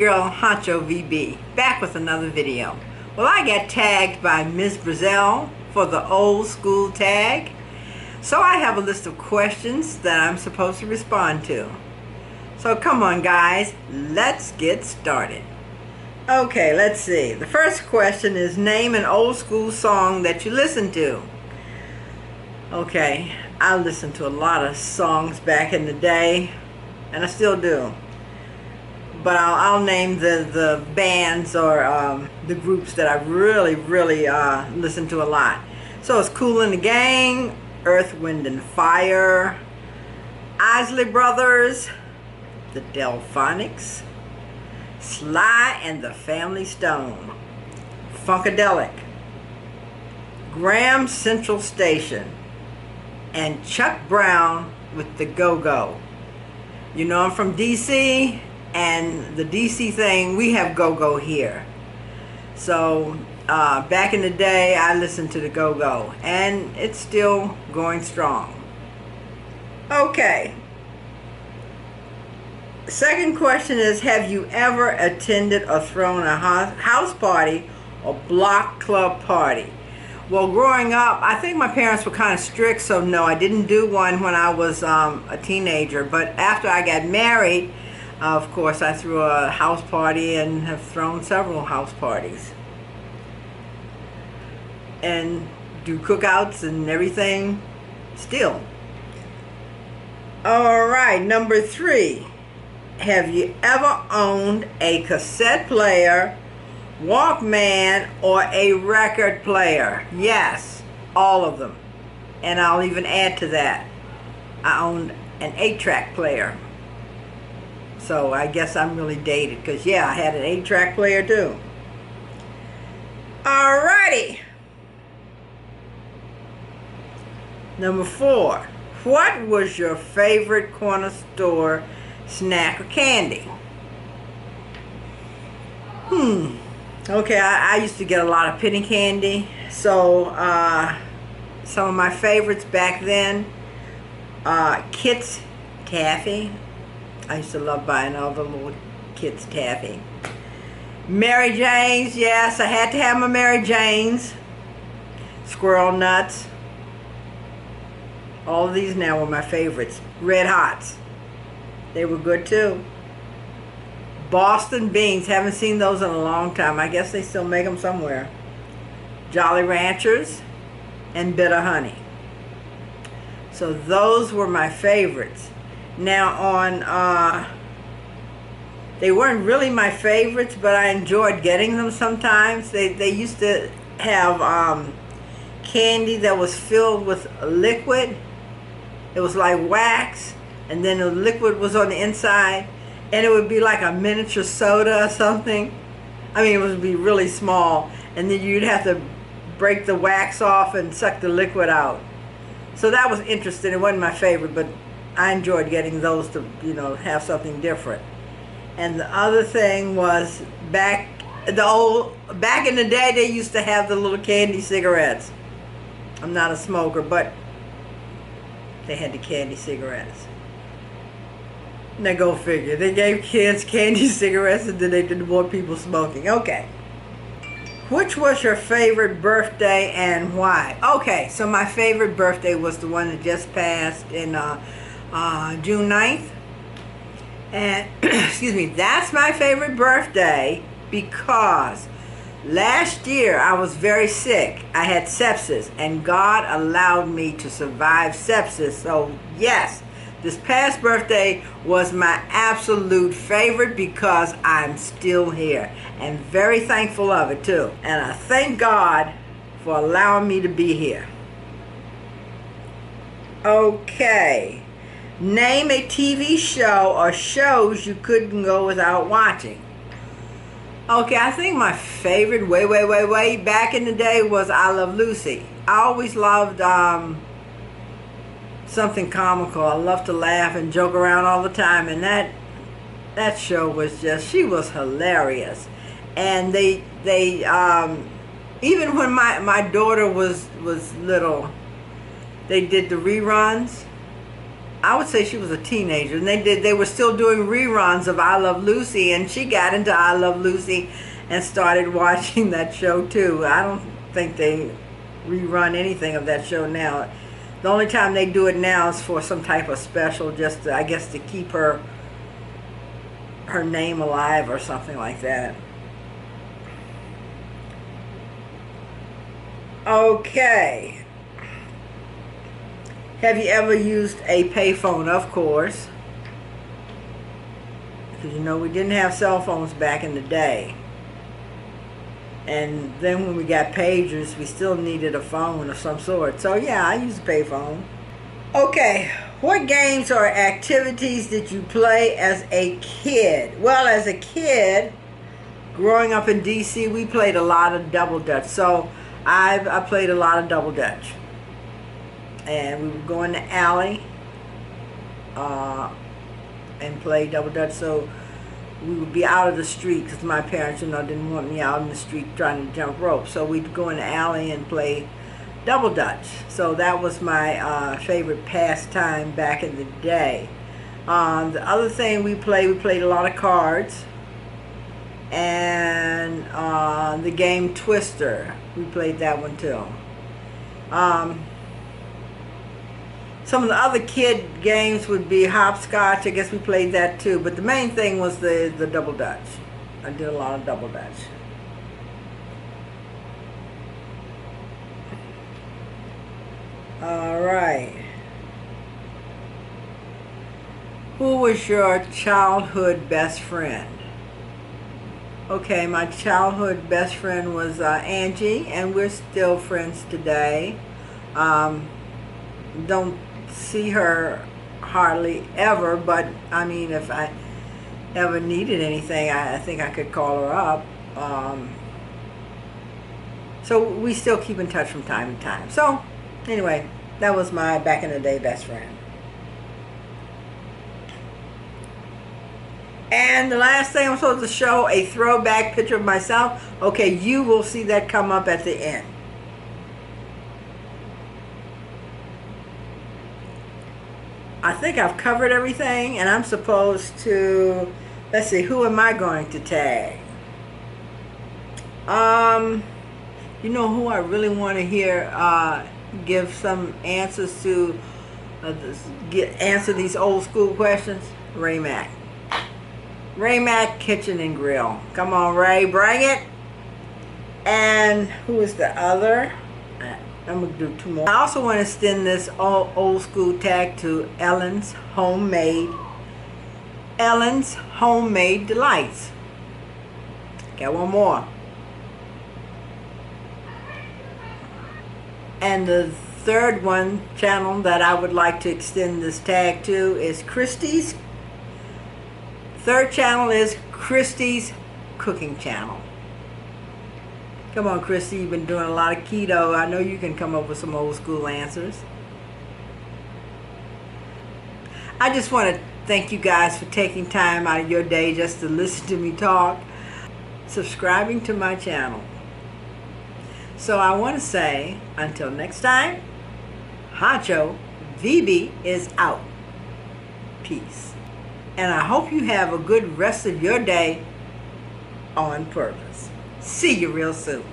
girl HunchoVB, back with another video. Well, I got tagged by Mzbrazell for the old school tag, so I have a list of questions that I'm supposed to respond to. So come on guys, let's get started. Okay, let's see. The first question is, name an old school song that you listen to. Okay, I listened to a lot of songs back in the day, and I still do. But I'll name the bands or the groups that I really listen to a lot. So it's Kool and the Gang, Earth, Wind and Fire, Isley Brothers, the Delphonics, Sly and the Family Stone, Funkadelic, Graham Central Station, and Chuck Brown with the Go-Go. You know, I'm from DC, and the DC thing, we have Go-Go here. So back in the day, I listened to the Go-Go, and it's still going strong. Okay. Second question is, have you ever attended or thrown a house party or block club party? Well, growing up, I think my parents were kind of strict, so no, I didn't do one when I was a teenager. But after I got married, of course, I threw a house party and have thrown several house parties. And do cookouts and everything still. All right, number 3. Have you ever owned a cassette player, Walkman, or a record player? Yes, all of them. And I'll even add to that, I owned an 8-track player. So I guess I'm really dated, because yeah, I had an 8-track player too. Alrighty. Number 4. What was your favorite corner store snack or candy? Okay, I used to get a lot of penny candy. So some of my favorites back then, Kit's Taffy. I used to love buying all the little Kit's Taffy. Mary Jane's, yes, I had to have my Mary Jane's. Squirrel Nuts. All of these now were my favorites. Red Hots. They were good too. Boston Beans, haven't seen those in a long time. I guess they still make them somewhere. Jolly Ranchers and Bitter Honey. So those were my favorites. Now on, they weren't really my favorites, but I enjoyed getting them sometimes. They used to have candy that was filled with liquid. It was like wax, and then the liquid was on the inside, and it would be like a miniature soda or something. I mean, it would be really small, and then you'd have to break the wax off and suck the liquid out. So that was interesting. It wasn't my favorite, but I enjoyed getting those to, you know, have something different. And the other thing was back in the day, they used to have the little candy cigarettes. I'm not a smoker, but they had the candy cigarettes. Now go figure. They gave kids candy cigarettes and then they didn't want people smoking. Okay. Which was your favorite birthday and why? Okay, so my favorite birthday was the one that just passed in June 9th. And, excuse me, that's my favorite birthday because last year I was very sick. I had sepsis, and God allowed me to survive sepsis. So yes, this past birthday was my absolute favorite because I'm still here and very thankful of it too. And I thank God for allowing me to be here. Okay. Name a TV show or shows you couldn't go without watching. Okay, I think my favorite way back in the day was I Love Lucy. I always loved something comical. I love to laugh and joke around all the time, and that show was just, she was hilarious. And they even when my daughter was little, they did the reruns. I would say she was a teenager, and they were still doing reruns of I Love Lucy, and she got into I Love Lucy and started watching that show too. I don't think they rerun anything of that show now. The only time they do it now is for some type of special, just to, I guess, to keep her name alive or something like that. Okay. Have you ever used a payphone? Of course. Because you know we didn't have cell phones back in the day. And then when we got pagers, we still needed a phone of some sort. So yeah, I use a payphone. Okay, what games or activities did you play as a kid? Well, as a kid, growing up in DC, we played a lot of double dutch. So I played a lot of double dutch. And we would go in the alley and play double dutch. So we would be out of the street because my parents, didn't want me out in the street trying to jump rope. So we'd go in the alley and play double dutch. So that was my favorite pastime back in the day. The other thing we played a lot of cards. And the game Twister, we played that one too. Some of the other kid games would be hopscotch. I guess we played that too. But the main thing was the double dutch. I did a lot of double dutch. All right. Who was your childhood best friend? Okay, my childhood best friend was Angie, and we're still friends today. Don't see her hardly ever, but I mean, if I ever needed anything, I think I could call her up. So we still keep in touch from time to time. So anyway, that was my back in the day best friend. And the last thing I'm supposed to show, a throwback picture of myself. Okay, you will see that come up at the end. I think I've covered everything, and I'm supposed to, let's see, who am I going to tag? You know who I really want to hear give some answers to, answer these old school questions? Ray Mack. Ray Mack Kitchen and Grill. Come on, Ray, bring it. And who is the other? I'm going to do two more. I also want to extend this old school tag to Ellen's Homemade Delights. Got one more. And the third one channel that I would like to extend this tag to is Christy's. Third channel is Christy's Cooking Channel. Come on, Christy, you've been doing a lot of keto. I know you can come up with some old school answers. I just want to thank you guys for taking time out of your day just to listen to me talk, subscribing to my channel. So I want to say, until next time, HunchoVB is out. Peace. And I hope you have a good rest of your day on purpose. See you real soon.